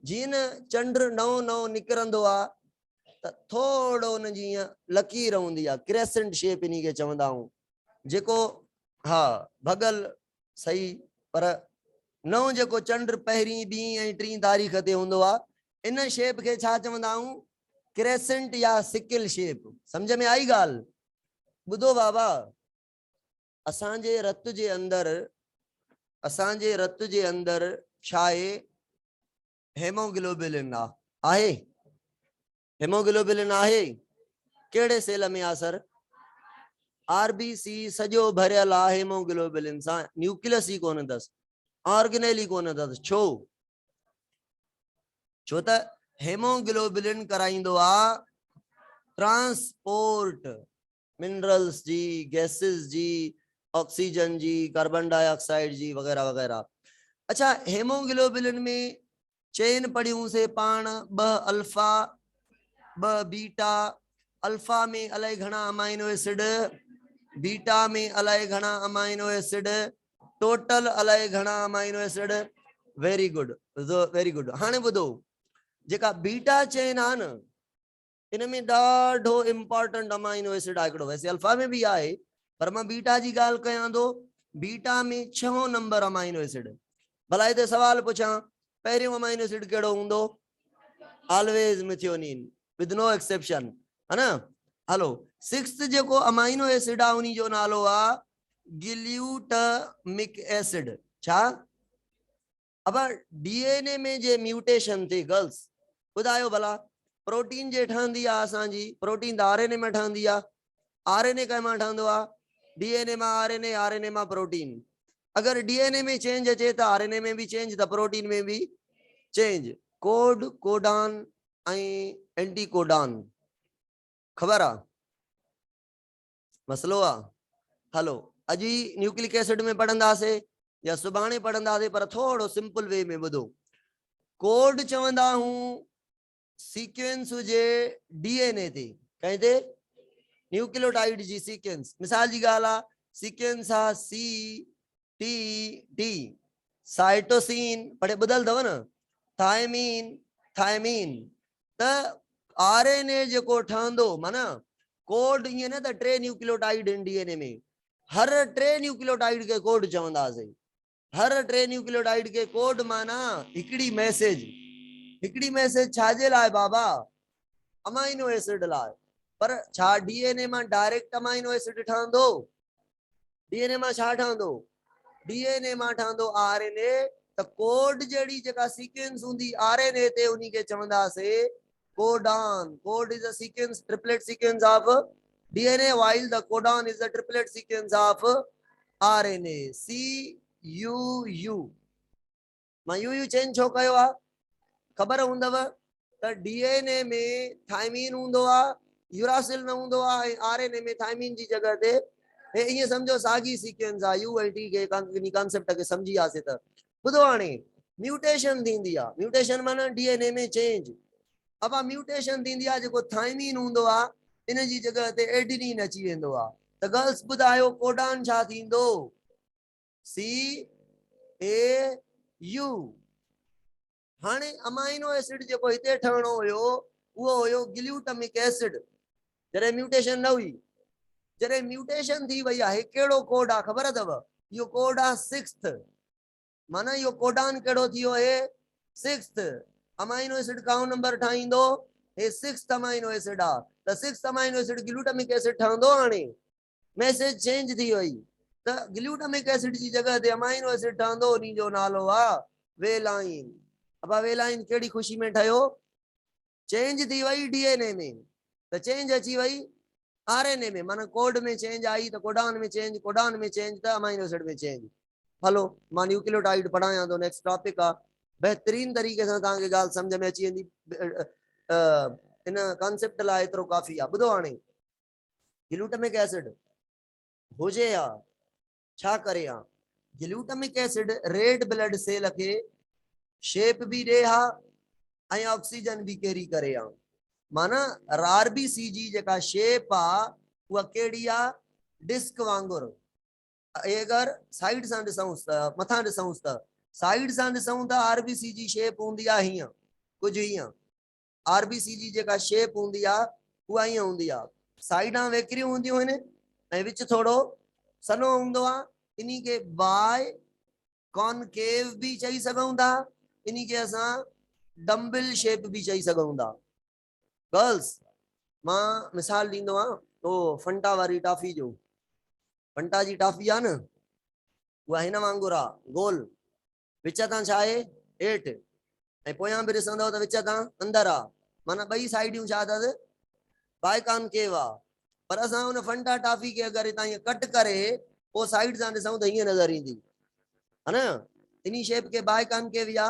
जीअं न चंड नओं नओं निकिरंदो आहे त थोड़ो उन जी ईअं लकीर हूंदी आहे, क्रेसेंट शेप इन खे चवंदा आहियूं। जेको हाँ भगल सही, पर नओं जेको चंड पहिरीं ॿीं ऐं टीं तारीख़ ते हूंदो आहे इन शेप खे छा चवंदा आहियूं? क्रेसेंट या सिकिल शेप। समझ में आई ॻाल्हि? ॿुधो बाबा, असांजे रत जे अंदर छा आहे? हेमोग्लोबिन आहे। हेमोग्लोबिन आहे कहिड़े सेल में आहे सर? आरबीसी सॼो भरियल आहे हेमोग्लोबिन सां, न्यूक्लियस ही कोन अथसि, ऑर्गेनेल ही कोन अथसि। छो? छो त हेमोग्लोबिन कराईंदो आहे ट्रांसपोर्ट मिनरल्स जी, गैसेस जी, ऑक्सीजन जी, कार्बन डाइऑक्साइड जी, वगैरह वगैरह। अच्छा, हेमोग्लोबिन में चेन पढ़ियूं से पाण, 2 अल्फा 2 बीटा। अल्फा में अलाए घणा अमाइनो एसिड, बीटा में अलाए घणा अमाइनो एसिड, टोटल अलाए घणा amino acid. Very good, very good. हाणे ॿुधो, जेका बीटा चेन आहे न, इन में ॾाढो इंपॉर्टेंट अमाइनो एसिड आहे हिकिड़ो। वैसे अल्फा में भी आहे, पर मां बीटा जी ॻाल्हि कयां थो। बीटा में 6 नंबर अमाइनो एसिड। भला हिते सवाल पुछां, पहिरियों अमाइनो एसिड कहिड़ो हूंदो? Always methionine, with no exception, है ना? हलो, 6th जेको अमाइनो एसिड आहे उनी जो नालो आहे ग्लूटामिक एसिड। छा? अब डीएनए में जे म्यूटेशन थे गर्ल्स, ॿुधायो भला, प्रोटीन जे ठहंदी आहे असांजी, प्रोटीन त आरएनए में ठहंदी आहे। आरएनए कंहिं मां ठहंदो आहे? डीएनए मां आरएनए, आरएनए मां प्रोटीन। अगर डीएनए में चेंज अचे त आरएनए में भी चेंज, त प्रोटीन में भी चेंज। कोड, कोडान ऐं एंटी कोडान, खबर आहे? मसलो आहे। हलो, अजी न्यूक्लिक एसिड में पढ़ंदासीं या सुभाणे पढ़ंदासीं, पर थोड़ो सिंपल वे में ॿुधो। कोड चवंदा हूं सीक्वेंस हुजे डीएनए ते, कंहिं ते? न्यूक्लियोटाइड जी सीक्वेंस। मिसाल जी ॻाल्हि आहे, सीक्वेंस आहे सी टी टी, साइटोसिन पढ़े ॿुधल अथव न, थायमीन, थायमीन। त आरएनए जेको ठहंदो, माना कोड ईअं न त 3 न्यूक्लियोटाइड इन डीएनए में, हर 3 न्यूक्लियोटाइड के कोड चवंदासीं। हर 3 न्यूक्लियोटाइड के कोड माना हिकिड़ी मैसेज। हिकिड़ी मैसेज छाजे लाइ बाबा? अमाइनो एसिड लाइ। पर छा डीएनए मां डायरेक्ट अमाइनो एसिड ठहंदो? डीएनए मां छा ठहंदो? डीएनए मां ठहंदो आरएनए। त कोड जड़ी जेका सीक्वेंस हूंदी आरएनए ते, उनी के चवंदासीं codon. Code is a sequence, triplet sequence of DNA, while the codon is a triplet sequence of RNA. CUU। मां यूयू चेंज छो कयो आहे? खबर हूंदव त डीएनए में थायमीन हूंदो आहे, यूरासिल न हूंदो आहे, आरएनए में थायमीन जी जगह ते हे इएं समझो साॻी सीक्वेंस आहे। यू ऐं टी के कॉन्सेप्ट खे समझी आसे त ॿुधो, हाणे म्यूटेशन थींदी आहे। म्यूटेशन माना डीएनए में चेंज। अब म्यूटेशन थींदी आहे, जेको थायमीन हूंदो आहे इन जी जगह ते एडिनिन अची वेंदो आहे। त गर्ल्स ॿुधायो कोडान छा थींदो? सी ए यू। हाणे अमाइनो एसिड जेको हिते ठहणो हुयो उहो हुयो ग्लूटामिक एसिड। जॾहिं म्यूटेशन न हुई, जॾहिं म्यूटेशन थी वई आहे, कहिड़ो कोड आहे खबर अथव? इहो कोड आहे 6th। माना इहो कोडान कहिड़ो थी वियो आहे? 6th। अमाइनो एसिड काउं नंबर ठाहींदो? हे 6th अमाइनो एसिड आहे। त 6th amino acid glutamic acid ठहंदो। हाणे मैसेज चेंज थी वई, त ग्लूटामिक एसिड जी जगह ते अमाइनो एसिड ठहंदो, उनी जो नालो आहे वेलाइन। अब वेलाइन केड़ी खुशी में ठयो? चेंज थी वई डीएनए में, तो चेंज अची वई आरएनए में। माना कोड में चेंज आई तो कोडान में चेंज, कोडान में चेंज तो अमाइनो एसिड में चेंज। हलो, मां न्यूक्लियोटाइड पढ़ाया तो नेक्स्ट टॉपिक आ। बेहतरीन तरीके से ताके गाल समझ में अची वेंदी। इन कॉन्सेप्ट ला एतरो काफी आ। बुधो, हाने ग्लूटामिक एसिड होजे या छा करे या? Glutamic acid red blood cell के शेप भी दे हा ऐं ऑक्सीजन भी कैरी करे आ। माना आरबीसी जी जेका शेप आ उहा केड़ी आ? डिस्क वांगुर। अगर साइड सां ॾिसूं त, मथां ॾिसूं त, साइड सां ॾिसूं त आरबीसी जी शेप हूंदी आ हीअं, कुछ हीअं। आरबीसी जी जेका शेप हूंदी आ उहा हीअं हूंदी आ। साइडां वेकरियूं हूंदियूं आहिनि ऐं विच थोड़ो सनो हूंदो आ इन्हीं के बाय कॉनकेव भी चई सघूं था, इन्हीं के असां डम्बल शेप भी चई सघूं था। गर्ल्स मां मिसाल ॾींदो आहियां तो फंटा वारी टॉफी जो, फंटा जी टॉफी आहे न उहा हिन वांगुरु आहे गोल, विच तां छा आहे हेठि ऐं पोयां बि ॾिसंदव त विच तां अंदरि आहे, माना ॿई साइडियूं छा अथसि बाय कॉनकेव आहे। पर असां हुन फंटा टॉफी खे अगरि हितां ईअं कट करे पोइ साइड सां ॾिसूं त हीअं नज़र ईंदी है न, इन शेप खे बाय कॉनकेव या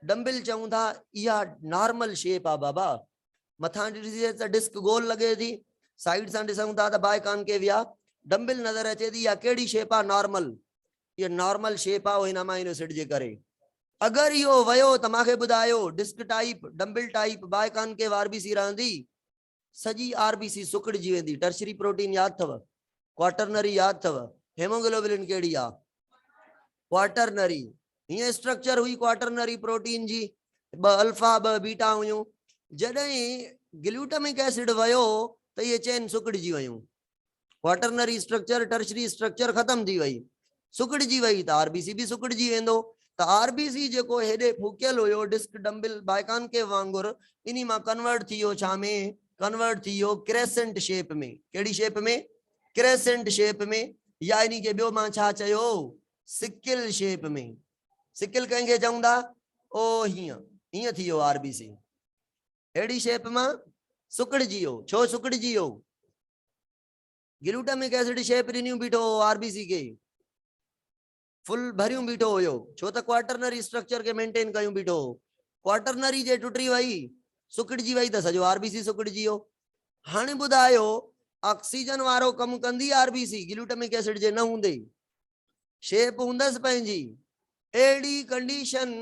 डंबल चऊं था। इहा नॉर्मल शेप आहे बाबा, मथां ॾिसिजे त डिस्क गोल लॻे थी, साइड सां ॾिसूं था त बाय कॉनकेव या डंबल नज़र अचे थी। इहा कहिड़ी शेप आहे नॉर्मल, इहा नॉर्मल शेप आहे हिन अमाइनो एसिड जे करे। अगरि इहो वियो त मूंखे ॿुधायो disc type dumbbell type biconcave RBC रहंदी, सॼी आरबीसी सुकड़जी वेंदी। टर्शरी प्रोटीन यादि अथव, क्वाटरनरी यादि अथव, हेमोग्लोबिन कहिड़ी आहे क्वाटरनरी, हीअं स्ट्रक्चर हुई क्वाटरनरी प्रोटीन जी, ॿ अल्फा ॿ बीटा हुयूं। जॾहिं ग्लूटामिक एसिड वियो त इहे चेन सुकड़जी वियूं, क्वाटरनरी स्ट्रक्चर टर्शरी स्ट्रक्चर ख़त्म थी वई, सुकड़जी वई त आरबीसी बि सुकड़जी वेंदो। त आरबीसी जेको हेॾे फूकियल हुयो डिस्क डंबल बायकान के वांगुरु, इन मां कन्वर्ट थी वियो छा में, कन्वर्ट थी वियो क्रेसेंट शेप में। कहिड़ी शेप में, क्रेसेंट शेप में, या इन खे ॿियो मां छा चयो सिकिल शेप में। सिकिल कंहिंखे चऊं था, ओ हीअं हीअं थी वियो आरबीसी, अहिड़ी शेप मां सुकड़जी वियो। छो सुकड़जी वियो, ग्लूटामिक एसिड शेप ॾिनियूं बीठो आरबीसी के, फुल भरियूं बीठो हुयो, छो त क्वाटरनरी स्ट्रक्चर के मेंटेन कयूं बीठो। क्वाटरनरी जे टुटी वई सुकड़जी वई त सॼो आरबीसी सुकड़जी वियो। हाणे ॿुधायो ऑक्सीजन वारो कमु कंदी आरबीसी ग्लूटामिक एसिड जे न हूंदे, शेप हूंदसि पंहिंजी। अहिड़ी कंडीशन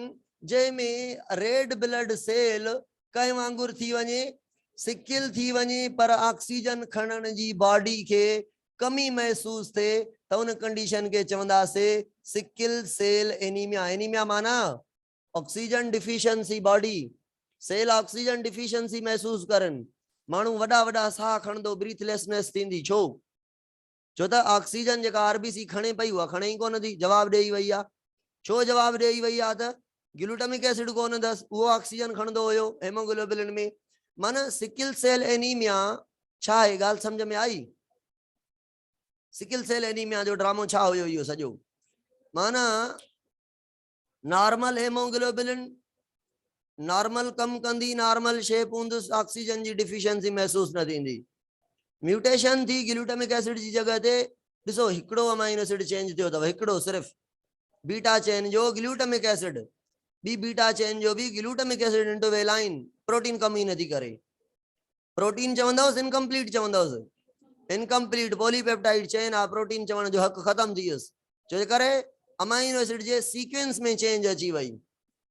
जंहिंमें रेड ब्लड सेल कंहिं वांगुरु थी वञे, सिकिल थी वञे, पर ऑक्सीजन खणण जी बॉडी खे कमी महसूस थिए त उन कंडीशन के चवंदासीं सिकिल सेल एनीमिया। एनीमिया माना oxygen deficiency, body cell oxygen deficiency महसूस करनि, माण्हू वॾा वॾा साह खणंदो, ब्रीथलेसनेस थींदी। छो, छो त ऑक्सीजन जेका आरबीसी खणे पई उहा खणे ई कोन थी, जवाब ॾेई वई आहे। छो जवाब ॾेई वई आहे त ग्लूटामिक एसिड कोन अथसि, उहो ऑक्सीजन खणंदो हुयो हेमोग्लोबिन में। माना सिकिल सेल एनीमिया छा आहे, ॻाल्हि सम्झ में आई? सिकिल सेल एनीमिया जो ड्रामो छा हुयो इहो सॼो, माना नॉर्मल हेमोग्लोबिन नॉर्मल कम कंदी, नॉर्मल शेप हूंदुसि, ऑक्सीजन जी डिफिशियंसी महसूस न थींदी। म्यूटेशन थी ग्लूटामिक एसिड जी जगह ते, ॾिसो हिकिड़ो अमाइनो एसिड चेंज थियो अथव, हिकिड़ो सिर्फ़ बीटा चेन जो glutamic acid, B beta chain जो भी glutamic acid into valine, protein कमी नथी करे। प्रोटीन चवंदवसि इनकम्प्लीट, चवंदवसि इनकम्प्लीट पॉलीपेप्टाइड चेन आ, प्रोटीन चवण जो हक़ खत्म थी वियुसि, छो करे अमाइनो एसिड जे सीक्वेंस में चेंज अची वई,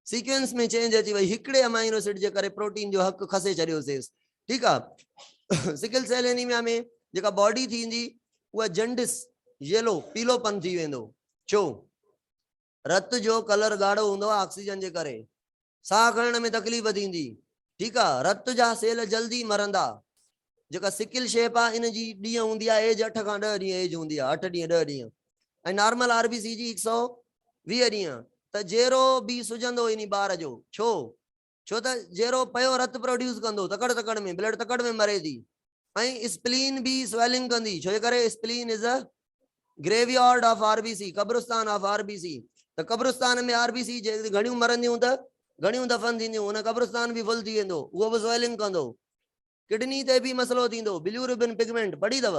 सीक्वेंस में चेंज अची वई, हिकिड़े अमाइनो एसिड जे करे प्रोटीन जो हक़ खसे छॾियोसीं। ठीकु आहे। सिकिल सेल एनीमिया में जेका बॉडी थींदी उहा जंडिस, येलो पीलोपन थी वेंदो। छो, रत जो कलर गाढ़ो हूंदो आहे ऑक्सीजन जे करे, साह खणण में तकलीफ़ थींदी। ठीकु आहे, रत जा सेल जल्दी मरंदा। जेका सिकिल शेप आहे इन जी ॾींहं हूंदी आहे एज 8 खां 10 ॾींहं एज हूंदी आहे, 8 ॾींहं 10 ॾींहं, ऐं नॉर्मल आरबीसी जी 120 ॾींहं। त जेरो बि सुजंदो इन ॿार जो, छो, छो त जेरो पियो रत प्रोड्यूस कंदो, तकड़ तकड़ में ब्लड तकड़ में मरे थी, ऐं स्प्लीन बि स्वेलिंग कंदी, छो करे spleen is a graveyard of RBC, कब्रिस्तान ऑफ आरबीसी। त कब्रिस्तान में आरबीसी घणियूं मरंदियूं त घणियूं दफ़न थींदियूं, हुन कब्रिस्तान बि फुल थी वेंदो, उहो बि स्वेलिंग कंदो। किडनी ते भी मसलो थींदो, बिल्यूरिबिन पिगमेंट पढ़ी अथव,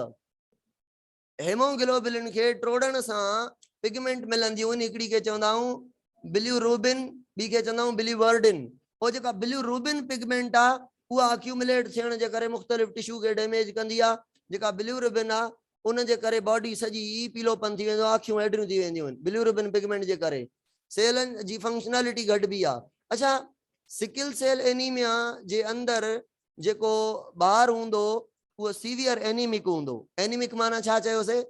हेमोग्लोबिन खे टोड़ण सां पिगमेंट मिलंदियूं आहिनि, हिकिड़ी खे चवंदा आहियूं बिल्यूरुबिन, ॿी खे चवंदा आहियूं बिल्यूवर्डिन। उहो जेका बिल्यूरुबिन पिगमेंट आहे उहा अक्यूमुलेट थियण जे करे मुख़्तलिफ़ टिश्यू खे डैमेज कंदी आहे। जेका बिल्यूरुबिन आहे उन जे करे बॉडी सॼी पीलोपन थी वेंदो आहे, अखियूं हेॾियूं थी वेंदियूं आहिनि बिल्यूरुबिन पिगमेंट जे करे, सेलनि जी फंक्शनैलिटी घटिबी आहे। अच्छा, सिकिल सेल एनीमिया जे अंदरि जेको ॿार हूंदो उहो सीवियर एनीमिक हूंदो। एनीमिक माना छा चयोसीं,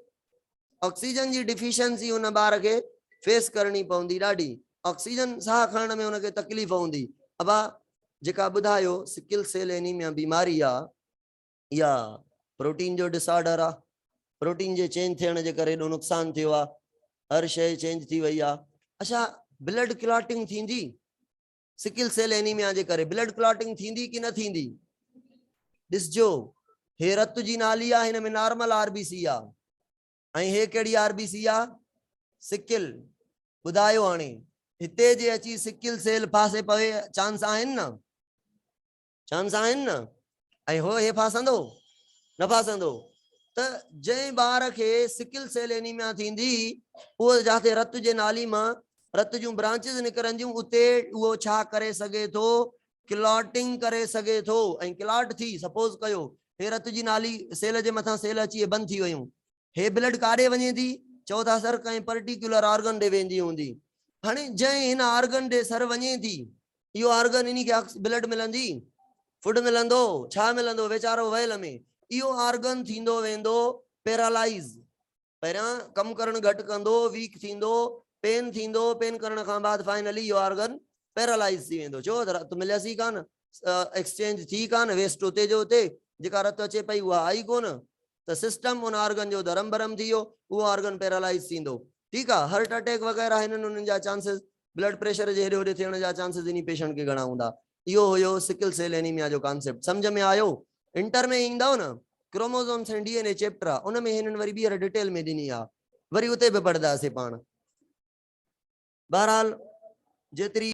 ऑक्सीजन जी डिफिशियंसी हुन ॿार खे फेस करणी पवंदी ॾाढी, ऑक्सीजन साह खणण में हुनखे तकलीफ़ हूंदी। अबा जेका ॿुधायो सिकिल सेल एनीमिया बीमारी आहे, इहा प्रोटीन जो डिसऑर्डर आहे, प्रोटीन जे चेंज थियण जे करे एॾो नुक़सान थियो आहे। हर शइ चेंज थी वई आहे। अच्छा, ब्लड क्लॉटिंग थींदी सिकिल सेल एनीमिया जे करे? ब्लड क्लॉटिंग थींदी कि न थींदी? ॾिसजो, हे रत जी नाली आहे, हिन में नॉर्मल आरबीसी आहे, ऐं हे कहिड़ी आरबीसी आहे? सिकिल। ॿुधायो हाणे हिते जे अची सिकिल सेल फासे पवे, चांस आहिनि न? चांस आहिनि न? ऐं हो हे फासंदो न फासंदो? त जंहिं ॿार खे सिकिल सेल एनीमिया थींदी, उहो जिते रत जे नाली मां रत जूं ब्रांचिस निकिरंदियूं, उते उहो छा करे सघे थो? क्लॉटिंग करे सघे थो। ऐं क्लॉट थी, सपोज कयो हे रत जी नाली सेल जे मथां सेल अची बंदि थी वयूं, हे ब्लड काॾे वञे थी? चओ था सर कंहिं पर्टिकुलर ऑर्गन ॾे वेंदी हूंदी। हाणे जंहिं हिन ऑर्गन ॾे सर वञे थी, इहो ऑर्गन इन खे ब्लड मिलंदी, फूड मिलंदो, छा मिलंदो? वेचारो वयल में। इहो ऑर्गन थींदो वेंदो पैरालाइज, पहिरियां कम करण घटि कंदो, वीक थींदो, पेन थींदो, पेन करण खां बाद फाइनली इहो ऑर्गन पैरालाइज थी वेंदो। छो त रत मिलियसि ई कान, एक्सचेंज थी कान, वेस्ट उते जो उते, जेका रत अचे पई उहा आई कोन, त सिस्टम उन ऑर्गन जो धरम भरम थी वियो, उहो ऑर्गन पैरालाइज थींदो। ठीकु आहे, हार्ट अटैक वग़ैरह हिननि उन्हनि जा चांसिस, ब्लड प्रेशर जे हेॾे होॾे थियण जा चांसिस इन पेशेंट खे घणा हूंदा। इहो हुयो सिकिल सेल एनीमिया जो कॉन्सेप्ट। सम्झ में आयो? इंटर में ईंदव न, क्रोमोसोम्स ऐं डीएनए चैप्टर आहे, उन में हिननि वरी ॿीहर डिटेल में ॾिनी आहे, वरी उते बि पढ़ंदासीं पाण। बहरहाल जेतिरी